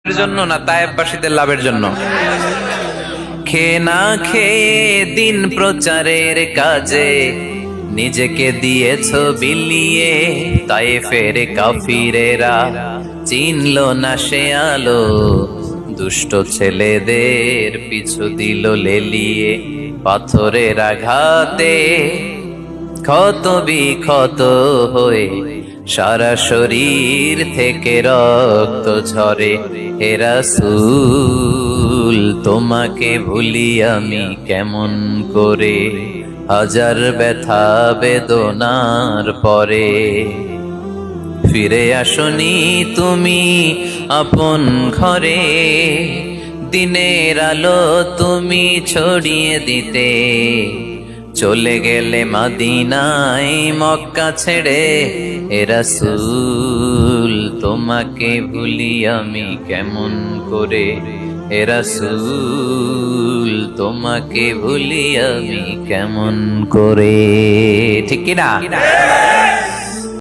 জন্য না তায়েববাসীদের লাভের জন্য? খেয়ে না খেয়ে দিন প্রচারের কাজে নিজেকে দিয়েছ বিলিয়ে, তায়েফের কাফিরেরা চিনল না সে আলো, দুষ্ট ছেলেদের পিছু দিল লেলিয়ে। পাথরের আঘাতে ক্ষত বিক্ষত হয়ে সারা শরীর থেকে রক্ত ঝরে। হে রাসূল তোমাকে ভুলি আমি কেমন করে, হাজার ব্যথা বেদনার পরে। ফিরে আসনি তুমি আপন ঘরে, দিনের আলো তুমি ছড়িয়ে দিতে। চলে গেলে মদিনায় মক্কা ছেড়ে। হে রাসূল তোমাকে ভুলি আমি কেমন করে, হে রাসূল তোমাকে ভুলি আমি কেমন করে। ঠিক কিনা?